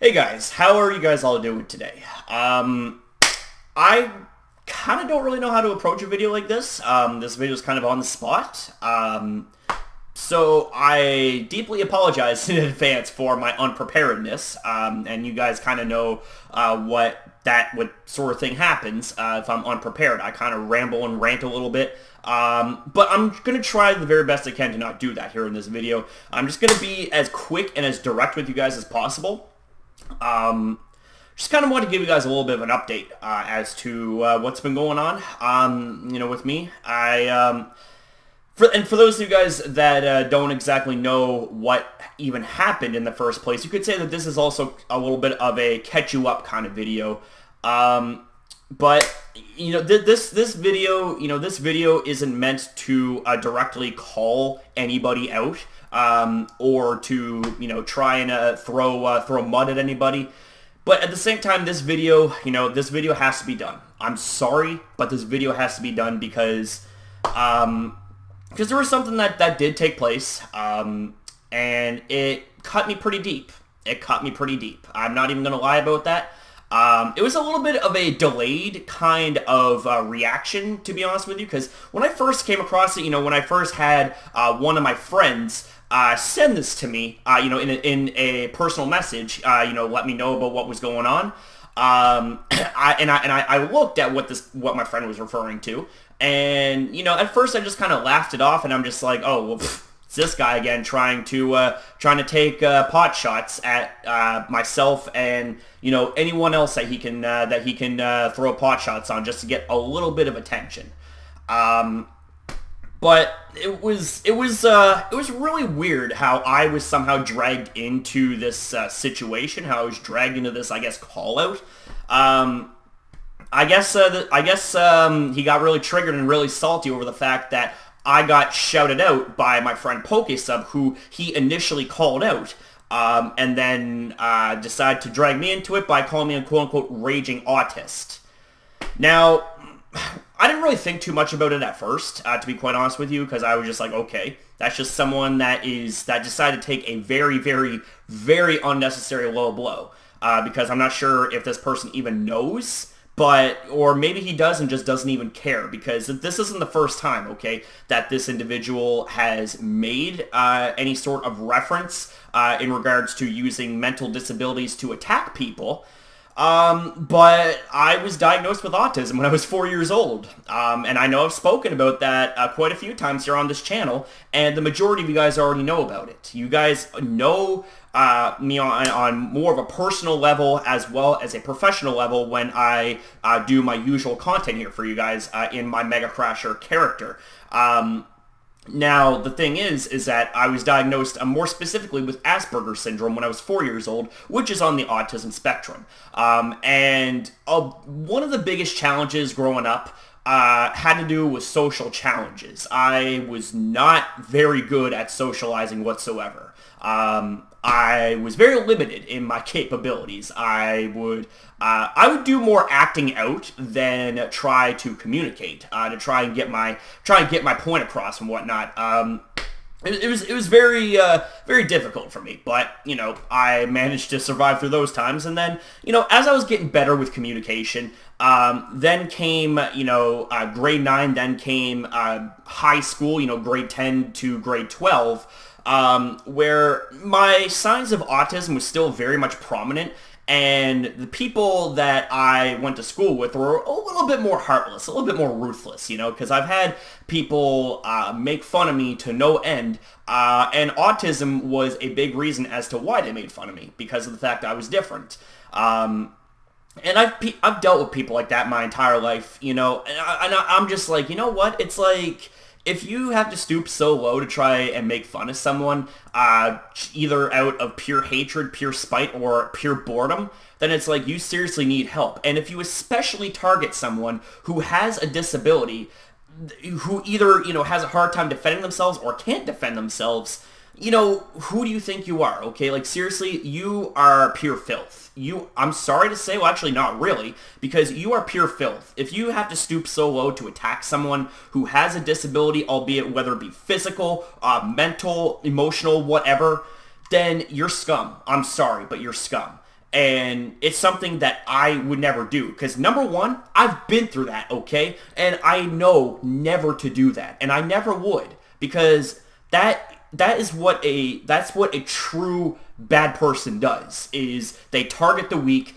Hey guys, how are you guys all doing today? I kind of don't really know how to approach a video like this. This video is kind of on the spot. So I deeply apologize in advance for my unpreparedness. And you guys kind of know what sort of thing happens if I'm unprepared. I kind of ramble and rant a little bit. But I'm going to try the very best I can to not do that here in this video. I'm just going to be as quick and as direct with you guys as possible. Just kind of want to give you guys a little bit of an update as to what's been going on, with me. For those of you guys that don't exactly know what even happened in the first place, you could say that this is also a little bit of a catch you up kind of video. But this video isn't meant to directly call anybody out. Or to, try and throw mud at anybody. But at the same time, this video has to be done. I'm sorry, but this video has to be done because there was something that did take place, and it cut me pretty deep. I'm not even going to lie about that. It was a little bit of a delayed kind of reaction, to be honest with you, because when I first came across it, when I first had one of my friends send this to me, in a personal message, let me know about what was going on. I looked at what my friend was referring to, and at first I just kind of laughed it off, and I'm just like, oh well, it's this guy again trying to take pot shots at myself and anyone else that he can throw pot shots on just to get a little bit of attention. But it was really weird how I was somehow dragged into this situation, how I was dragged into this, I guess, call out. I guess he got really triggered and really salty over the fact that I got shouted out by my friend Pokesub, who he initially called out, and then decided to drag me into it by calling me a quote-unquote raging autist. Now, I didn't really think too much about it at first, to be quite honest with you, because I was just like, okay, that's just someone that decided to take a very, very, very unnecessary low blow, because I'm not sure if this person even knows, or maybe he does and just doesn't even care, because this isn't the first time, okay, that this individual has made any sort of reference in regards to using mental disabilities to attack people. But I was diagnosed with autism when I was 4 years old, and I know I've spoken about that quite a few times here on this channel, and the majority of you guys already know about it. You guys know me on more of a personal level as well as a professional level when I do my usual content here for you guys in my Mega Crasher character. Now, the thing is that I was diagnosed more specifically with Asperger's syndrome when I was 4 years old, which is on the autism spectrum. And one of the biggest challenges growing up had to do with social challenges. I was not very good at socializing whatsoever. I was very limited in my capabilities. I would do more acting out than try to communicate, to try and get my point across and whatnot. It was very very difficult for me, but I managed to survive through those times. And then as I was getting better with communication, then came grade 9, then came high school, grade 10 to grade 12. Where my signs of autism was still very much prominent, and the people that I went to school with were a little bit more heartless, a little bit more ruthless, because I've had people make fun of me to no end, and autism was a big reason as to why they made fun of me, because of the fact I was different. And I've dealt with people like that my entire life, and I'm just like, you know what, it's like, if you have to stoop so low to try and make fun of someone, either out of pure hatred, pure spite, or pure boredom, then it's like you seriously need help. And if you especially target someone who has a disability, who either, has a hard time defending themselves or can't defend themselves, who do you think you are, okay? Like, seriously, you are pure filth. I'm sorry to say, well, actually not really, because you are pure filth. If you have to stoop so low to attack someone who has a disability, albeit whether it be physical, mental, emotional, whatever, then you're scum. I'm sorry, but you're scum. And it's something that I would never do. Because number one, I've been through that, okay? And I know never to do that. And I never would. Because that's what a true bad person does, is they target the weak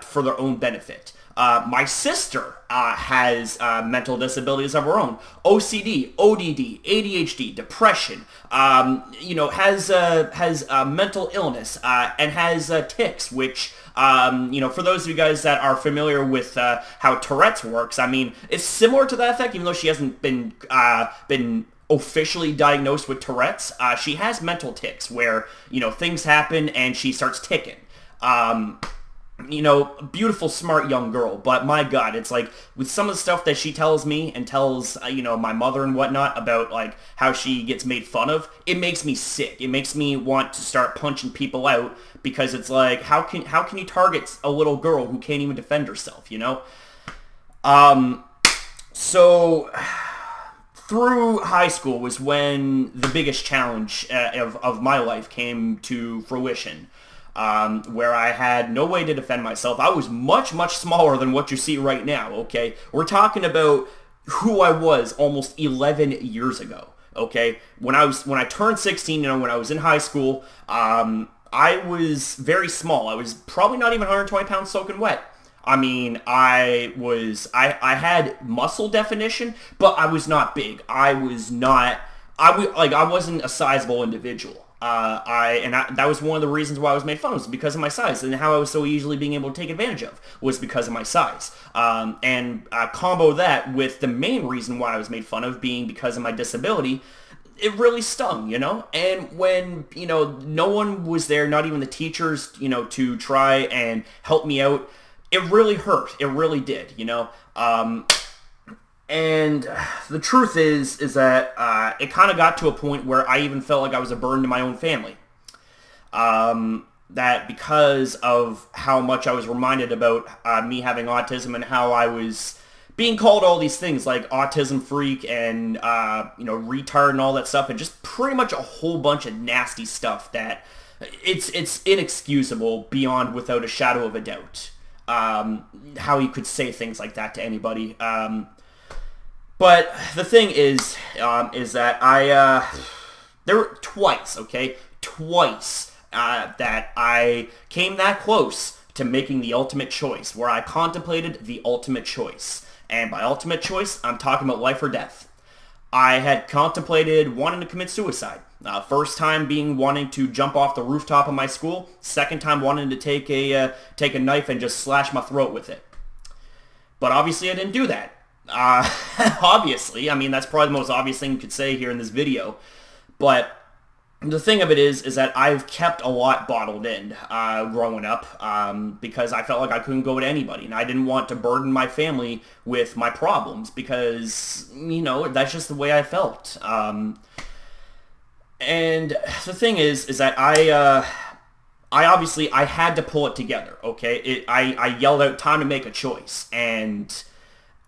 for their own benefit. My sister has mental disabilities of her own: OCD, ODD, ADHD, depression. Has mental illness and has tics, which for those of you guys that are familiar with how Tourette's works, I mean, it's similar to that effect, even though she hasn't been officially diagnosed with Tourette's. She has mental tics where things happen and she starts ticking. Beautiful, smart young girl, but my God, it's like with some of the stuff that she tells me and tells, my mother and whatnot about like how she gets made fun of, it makes me sick. It makes me want to start punching people out, because it's like, how can you target a little girl who can't even defend herself, So through high school was when the biggest challenge of my life came to fruition. Where I had no way to defend myself. I was much, much smaller than what you see right now, okay? We're talking about who I was almost 11 years ago, okay? When I turned 16, when I was in high school, I was very small. I was probably not even 120 pounds soaking wet. I mean, I had muscle definition, but I was not big. I wasn't a sizable individual. That was one of the reasons why I was made fun of, was because of my size, and how I was so easily being able to take advantage of was because of my size. Combo that with the main reason why I was made fun of being because of my disability, it really stung, And when, no one was there, not even the teachers, to try and help me out, it really hurt. It really did, And the truth is that it kind of got to a point where I even felt like I was a burden to my own family. That because of how much I was reminded about me having autism and how I was being called all these things like autism freak and, retard and all that stuff, and just pretty much a whole bunch of nasty stuff that it's inexcusable beyond without a shadow of a doubt. How you could say things like that to anybody. But the thing is that there were twice that I came that close to making the ultimate choice, where I contemplated the ultimate choice. And by ultimate choice, I'm talking about life or death. I had contemplated wanting to commit suicide. First time being wanting to jump off the rooftop of my school. Second time wanting to take a knife and just slash my throat with it. But obviously I didn't do that. Obviously, I mean, that's probably the most obvious thing you could say here in this video. But the thing of it is that I've kept a lot bottled in growing up because I felt like I couldn't go to anybody, and I didn't want to burden my family with my problems because, that's just the way I felt. And the thing is that I obviously had to pull it together, okay? I yelled out, time to make a choice, and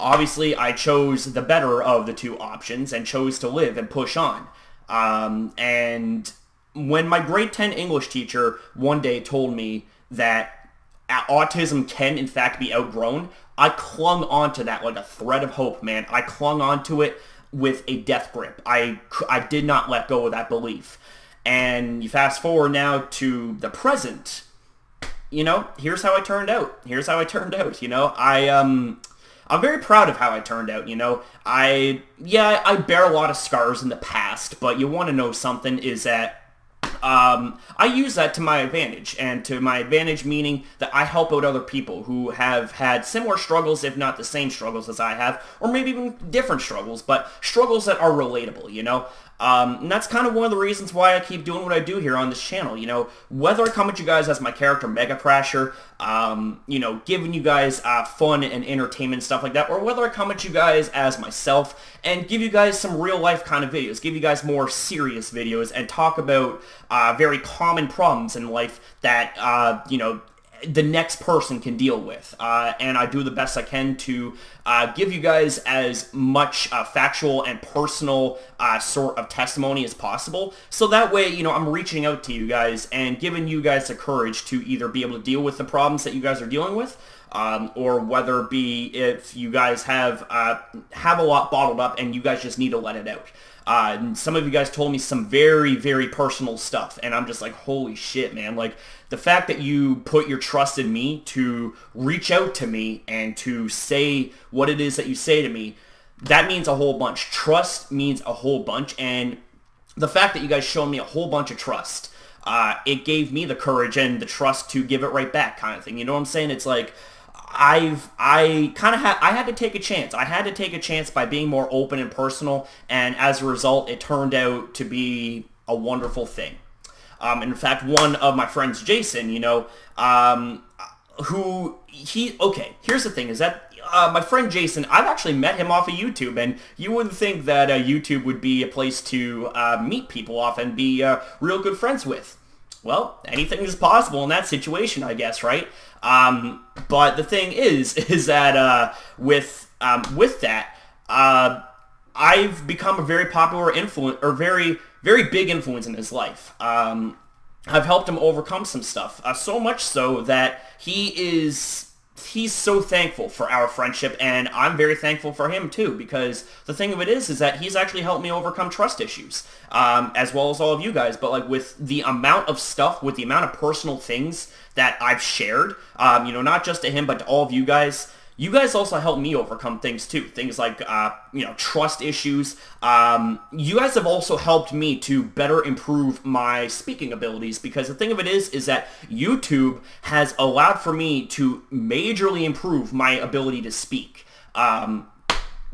obviously I chose the better of the two options and chose to live and push on. And when my grade 10 English teacher one day told me that autism can in fact be outgrown, I clung onto that like a thread of hope, man. I clung onto it with a death grip. I did not let go of that belief. And you fast forward now to the present, here's how I turned out. I'm very proud of how I turned out, I bear a lot of scars in the past, but you want to know something is that I use that to my advantage, and to my advantage meaning that I help out other people who have had similar struggles, if not the same struggles as I have, or maybe even different struggles, but struggles that are relatable, and that's kind of one of the reasons why I keep doing what I do here on this channel, whether I come at you guys as my character Mega Crasher, giving you guys fun and entertainment and stuff like that, or whether I come at you guys as myself and give you guys some real life kind of videos, give you guys more serious videos and talk about very common problems in life that, the next person can deal with. And I do the best I can to give you guys as much factual and personal sort of testimony as possible. So that way, you know, I'm reaching out to you guys and giving you guys the courage to either be able to deal with the problems that you guys are dealing with, or whether it be if you guys have a lot bottled up and you guys just need to let it out. And some of you guys told me some very, very personal stuff, and I'm just like, holy shit, man. Like, the fact that you put your trust in me to reach out to me and to say what it is that you say to me, that means a whole bunch. Trust means a whole bunch, and the fact that you guys showed me a whole bunch of trust, it gave me the courage and the trust to give it right back, kind of thing. You know what I'm saying? It's like, I had to take a chance. I had to take a chance by being more open and personal, and as a result, it turned out to be a wonderful thing. In fact, one of my friends, Jason, you know, okay, here's the thing, is that my friend Jason, I've actually met him off of YouTube, and you wouldn't think that YouTube would be a place to meet people off and be real good friends with. Well, anything is possible in that situation, I guess, right? But the thing is that with that, I've become a very popular influence, or very, very big influence in his life. I've helped him overcome some stuff, so much so that he's so thankful for our friendship, and I'm very thankful for him too, because the thing of it is that he's actually helped me overcome trust issues, as well as all of you guys. But like, with the amount of stuff, with the amount of personal things that I've shared, you know, not just to him, but to all of you guys also helped me overcome things too. Things like, you know, trust issues. You guys have also helped me to better improve my speaking abilities, because the thing of it is that YouTube has allowed for me to majorly improve my ability to speak.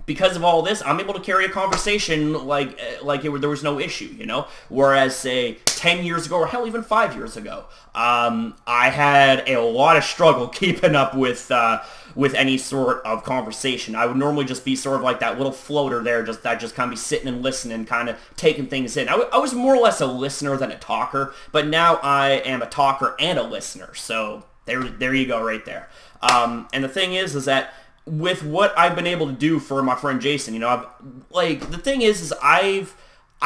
Because of all this, I'm able to carry a conversation like there was no issue, you know? Whereas, say, 10 years ago, or hell, even 5 years ago, I had a lot of struggle keeping up with any sort of conversation. I would normally just be sort of like that little floater there, just kind of be sitting and listening, kind of taking things in. I was more or less a listener than a talker, but now I am a talker and a listener. So there you go right there. And the thing is that with what I've been able to do for my friend Jason, you know, the thing is I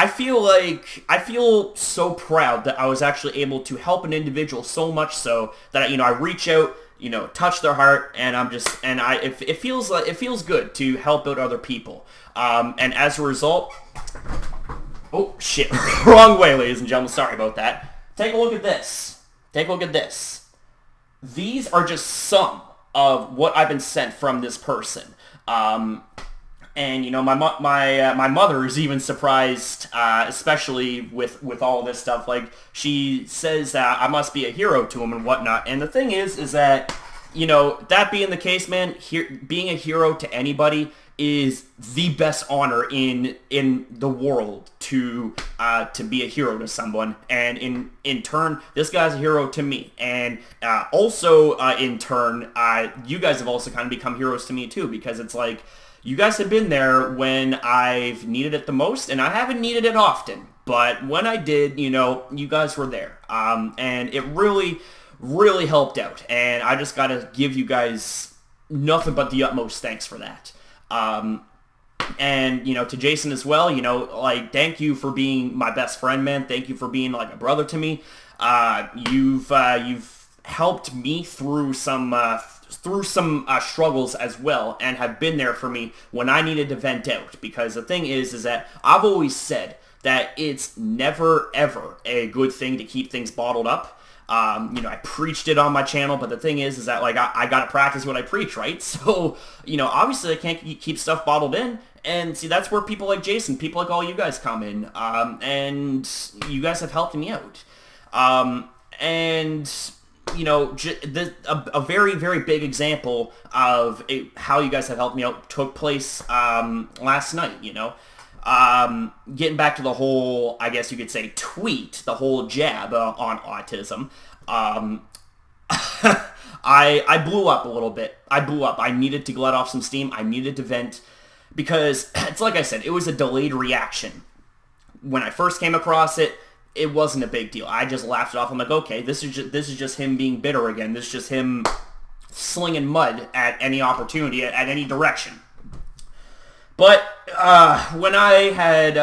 feel so proud that I was actually able to help an individual so much so that, you know, I reach out, you know, touch their heart, and it feels good to help out other people. And as a result, oh shit, wrong way, ladies and gentlemen, sorry about that. Take a look at this. Take a look at this. These are just some of what I've been sent from this person. And, you know, my mother is even surprised, especially with all this stuff. Like, she says that I must be a hero to him and whatnot. And the thing is that, you know, that being the case, man, being a hero to anybody is the best honor in the world, to be a hero to someone. And in turn, this guy's a hero to me. And also, in turn, you guys have also kind of become heroes to me too, because it's like, you guys have been there when I've needed it the most, and I haven't needed it often. But when I did, you know, you guys were there. And it really, really helped out. And I just gotta give you guys nothing but the utmost thanks for that. And, you know, to Jason as well, you know, like, thank you for being my best friend, man. Thank you for being like a brother to me. You've helped me through some struggles as well, and have been there for me when I needed to vent out. Because the thing is that I've always said that it's never ever a good thing to keep things bottled up. You know, I preached it on my channel, but the thing is that, like, I gotta practice what I preach, right? So, you know, obviously I can't keep stuff bottled in. And see, that's where people like Jason, people like all you guys come in, and you guys have helped me out. And, you know, a very, very big example of how you guys have helped me out took place last night, you know. Getting back to the whole, I guess you could say, tweet, the whole jab on autism, I blew up a little bit. I blew up. I needed to let off some steam. I needed to vent, because it's like I said, it was a delayed reaction. When I first came across it, it wasn't a big deal. I just laughed it off. I'm like, okay, this is just him being bitter again. This is just him slinging mud at any opportunity, at any direction. But when I had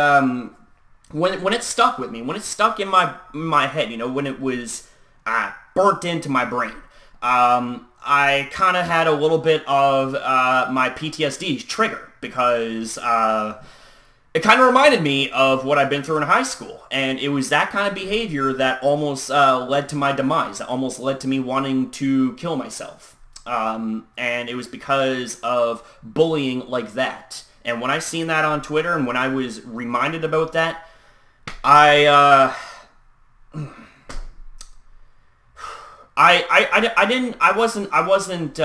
when it stuck with me, when it stuck in my head, you know, when it was burnt into my brain, I kind of had a little bit of my PTSD trigger, because it kind of reminded me of what I've been through in high school, and it was that kind of behavior that almost led to my demise, that almost led to me wanting to kill myself. And it was because of bullying like that. And when I seen that on Twitter, and when I was reminded about that, I wasn't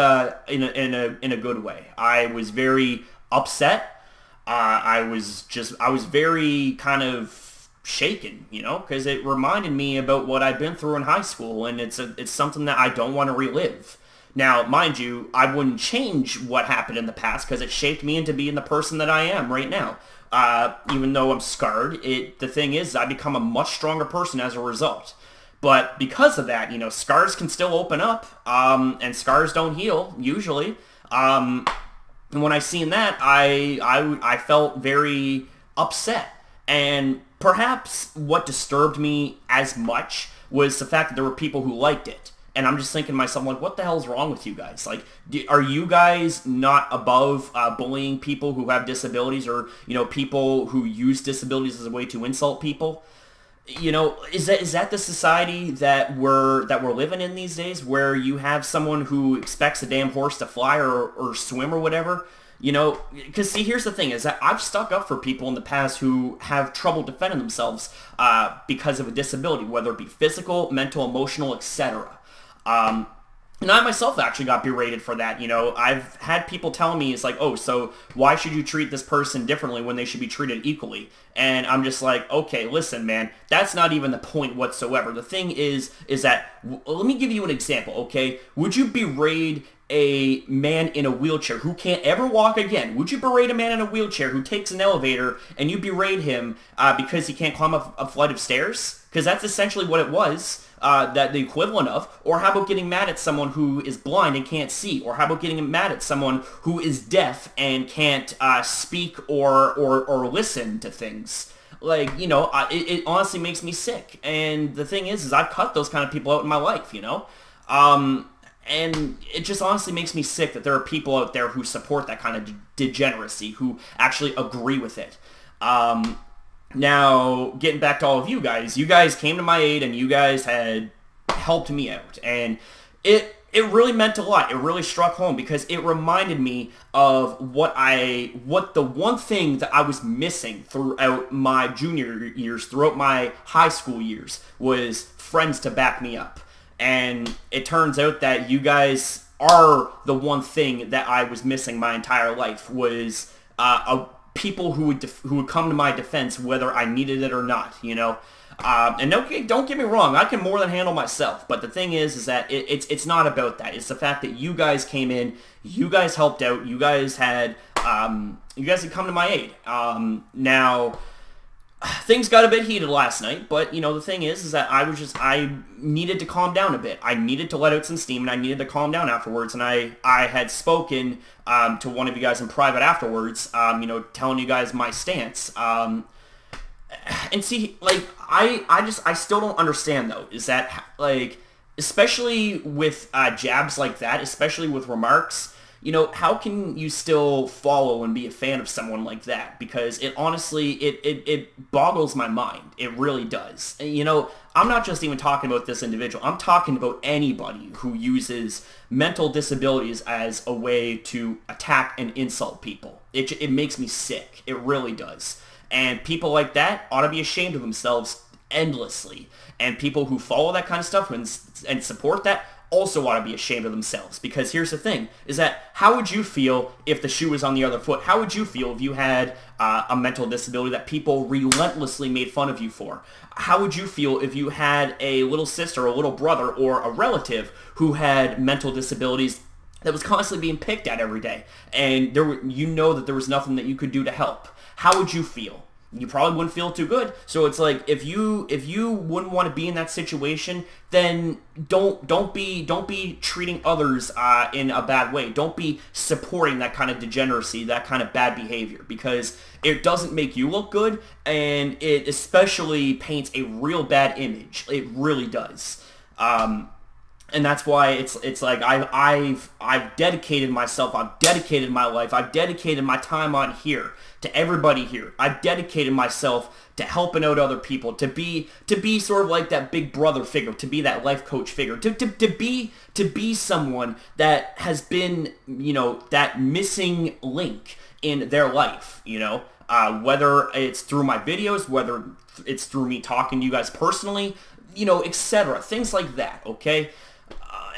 in a good way. I was very upset. I was very kind of shaken, you know, because it reminded me about what I've been through in high school, and it's something that I don't want to relive. Now, mind you, I wouldn't change what happened in the past, because it shaped me into being the person that I am right now. Even though I'm scarred, the thing is, I become a much stronger person as a result. But because of that, you know, scars can still open up, and scars don't heal, usually. And when I seen that, I felt very upset. And perhaps what disturbed me as much was the fact that there were people who liked it. And I'm just thinking to myself, like, what the hell's wrong with you guys? Like, are you guys not above bullying people who have disabilities, or, you know, people who use disabilities as a way to insult people? You know, is that the society that we're living in these days, where you have someone who expects a damn horse to fly or swim or whatever? You know, because see, here's the thing, is that I've stuck up for people in the past who have trouble defending themselves because of a disability, whether it be physical, mental, emotional, etc. And I myself actually got berated for that. You know, I've had people tell me, it's like, oh, so why should you treat this person differently when they should be treated equally? And I'm just like, okay, listen, man, that's not even the point whatsoever. The thing is that, let me give you an example, okay? Would you berate a man in a wheelchair who can't ever walk again? Would you berate a man in a wheelchair who takes an elevator, and you berate him because he can't climb a flight of stairs? Because that's essentially what it was. That the equivalent of. Or how about getting mad at someone who is blind and can't see? Or how about getting mad at someone who is deaf and can't speak or listen to things? Like, you know, it honestly makes me sick. And the thing is I've cut those kind of people out in my life, you know? And it just honestly makes me sick that there are people out there who support that kind of degeneracy, who actually agree with it. Now, getting back to all of you guys came to my aid, and you guys had helped me out. And it really meant a lot. It really struck home, because it reminded me of what the one thing that I was missing throughout my junior years, throughout my high school years, was friends to back me up. And it turns out that you guys are the one thing that I was missing my entire life, was people who would come to my defense whether I needed it or not, you know. And don't get me wrong, I can more than handle myself. But the thing is that it's not about that. It's the fact that you guys came in, you guys helped out, you guys had come to my aid. Now, things got a bit heated last night, but, you know, the thing is that I needed to calm down a bit. I needed to let out some steam, and I needed to calm down afterwards. And I had spoken to one of you guys in private afterwards, you know, telling you guys my stance. And see, like, I still don't understand, though, is that, like, especially with jabs like that, especially with remarks, you know, how can you still follow and be a fan of someone like that? Because it honestly, it boggles my mind. It really does. And, you know, I'm not just even talking about this individual. I'm talking about anybody who uses mental disabilities as a way to attack and insult people. It makes me sick. It really does. And people like that ought to be ashamed of themselves endlessly. And people who follow that kind of stuff and support that also ought to be ashamed of themselves. Because here's the thing, is that how would you feel if the shoe was on the other foot? How would you feel if you had a mental disability that people relentlessly made fun of you for? How would you feel if you had a little sister, a little brother, or a relative who had mental disabilities that was constantly being picked at every day, and you know that there was nothing that you could do to help? How would you feel? you probably wouldn't feel too good. So it's like, if you wouldn't want to be in that situation, then don't be treating others in a bad way. Don't be supporting that kind of degeneracy, that kind of bad behavior, because it doesn't make you look good, and it especially paints a real bad image. It really does. And that's why it's like I've dedicated myself, I've dedicated my life, I've dedicated my time on here to everybody here. I've dedicated myself to helping out other people, to be sort of like that big brother figure, to be that life coach figure, to be someone that has been, you know, that missing link in their life, you know, whether it's through my videos, whether it's through me talking to you guys personally, you know, etc. Things like that, okay?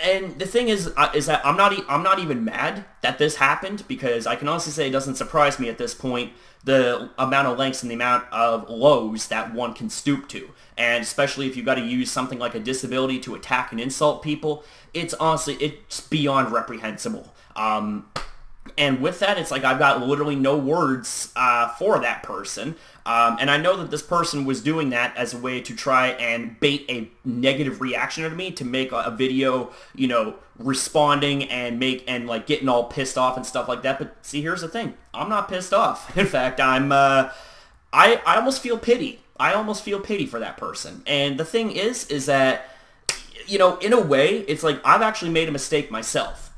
And the thing is that I'm not even mad that this happened, because I can honestly say it doesn't surprise me at this point, the amount of lengths and the amount of lows that one can stoop to. And especially if you've got to use something like a disability to attack and insult people, it's beyond reprehensible. And with that, it's like I've got literally no words for that person. And I know that this person was doing that as a way to try and bait a negative reaction out of me, to make a video, you know, responding and like getting all pissed off and stuff like that. But see, here's the thing. I'm not pissed off. In fact, I almost feel pity. I almost feel pity for that person. And the thing is that, you know, in a way, it's like I've actually made a mistake myself.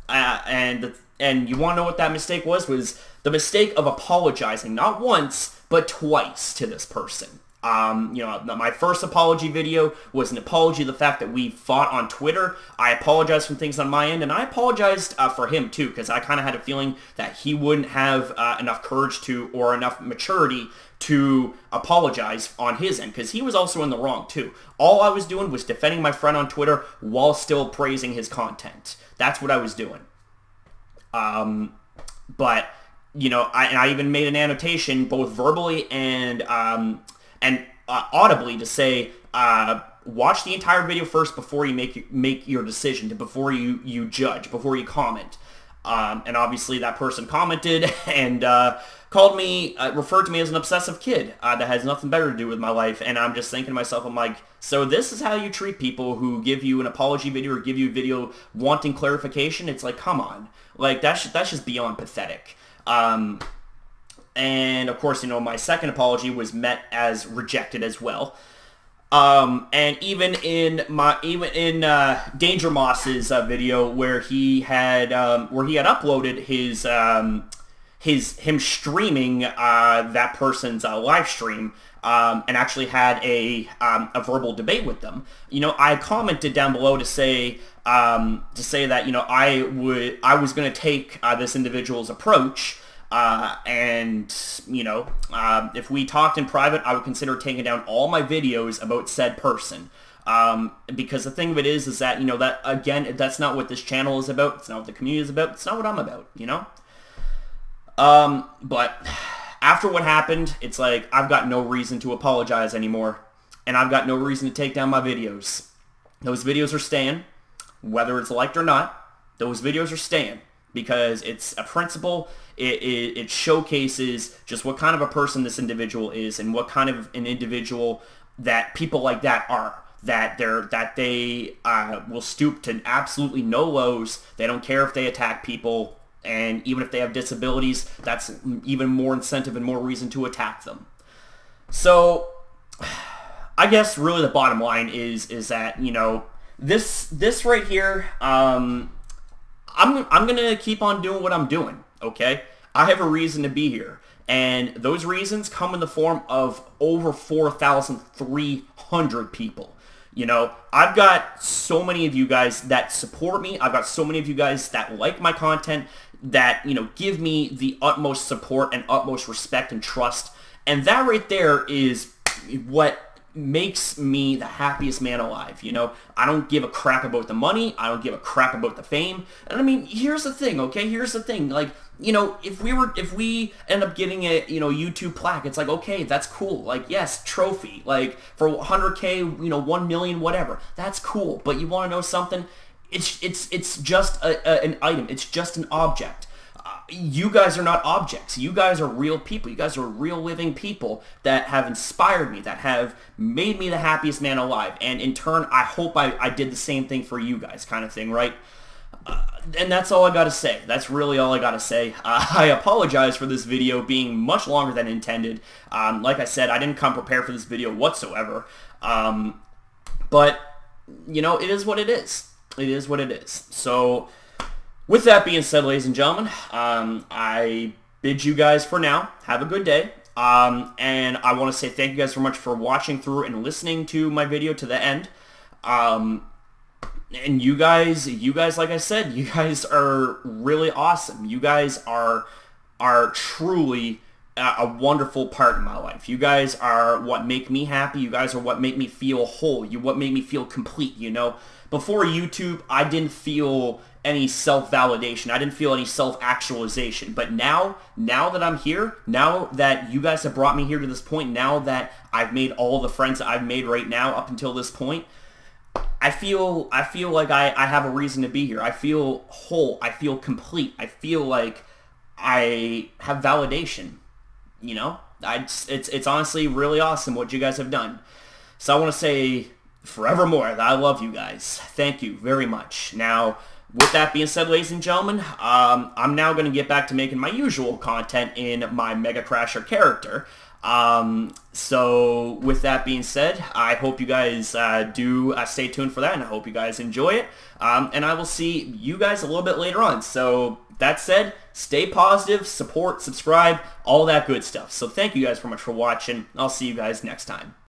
And you want to know what that mistake was? Was the mistake of apologizing, not once, but twice to this person. You know, my first apology video was an apology to the fact that we fought on Twitter. I apologized for things on my end, and I apologized for him too, because I kind of had a feeling that he wouldn't have enough courage to, or enough maturity to apologize on his end, because he was also in the wrong too. All I was doing was defending my friend on Twitter while still praising his content. That's what I was doing. But, you know, I even made an annotation, both verbally and audibly, to say, watch the entire video first before you make your decision, before you judge, before you comment. And obviously that person commented and called me, referred to me as an obsessive kid that has nothing better to do with my life. And I'm just thinking to myself, I'm like, so this is how you treat people who give you an apology video or give you a video wanting clarification? It's like, come on. Like, that's just beyond pathetic. And of course, you know, my second apology was met as rejected as well. And even in Danger Moss's video, where he had uploaded him streaming that person's live stream, and actually had a verbal debate with them. You know, I commented down below to say that, you know, I was going to take this individual's approach. And, you know, if we talked in private, I would consider taking down all my videos about said person. Because the thing of it is that, you know, that, again, that's not what this channel is about. It's not what the community is about. It's not what I'm about, you know? But after what happened, it's like, I've got no reason to apologize anymore. And I've got no reason to take down my videos. Those videos are staying, whether it's liked or not. Those videos are staying. Because it's a principle, it showcases just what kind of a person this individual is, and what kind of an individual that people like that are. That they will stoop to absolutely no lows. They don't care if they attack people, and even if they have disabilities, that's even more incentive and more reason to attack them. So, I guess really the bottom line is that, you know, this right here, I'm gonna keep on doing what I'm doing, okay? I have a reason to be here, and those reasons come in the form of over 4,300 people. You know, I've got so many of you guys that support me. I've got so many of you guys that like my content, that, you know, give me the utmost support and utmost respect and trust, and that right there is what makes me the happiest man alive. You know, I don't give a crap about the money. I don't give a crap about the fame. And I mean, here's the thing, okay? Here's the thing. Like, you know, if we end up getting a, you know, YouTube plaque, it's like, okay, that's cool. Like, yes, trophy. Like, for 100K, you know, 1 million, whatever. That's cool. But you want to know something? It's just an item. It's just an object. you guys are not objects. You guys are real people. You guys are real living people that have inspired me, that have made me the happiest man alive. And in turn, I hope I did the same thing for you guys, kind of thing, right? And that's all I gotta say. That's really all I gotta say. I apologize for this video being much longer than intended. Like I said, I didn't come prepared for this video whatsoever. But, you know, it is what it is. It is what it is. So, with that being said, ladies and gentlemen, I bid you guys for now. Have a good day. And I want to say thank you guys so much for watching through and listening to my video to the end. And you guys, like I said, you guys are really awesome. You guys are truly a wonderful part in my life. You guys are what make me happy. You guys are what make me feel whole. What make me feel complete, you know? Before YouTube, I didn't feel any self-validation. I didn't feel any self-actualization. But now that I'm here, now that you guys have brought me here to this point, now that I've made all the friends that I've made right now up until this point, I feel like I have a reason to be here. I feel whole. I feel complete. I feel like I have validation. You know, it's honestly really awesome what you guys have done. So I want to say forevermore that I love you guys. Thank you very much. Now, with that being said, ladies and gentlemen, I'm now going to get back to making my usual content in my Mega Crasher character. So with that being said, I hope you guys do stay tuned for that, and I hope you guys enjoy it. And I will see you guys a little bit later on. So that said, stay positive, support, subscribe, all that good stuff. So thank you guys very much for watching. I'll see you guys next time.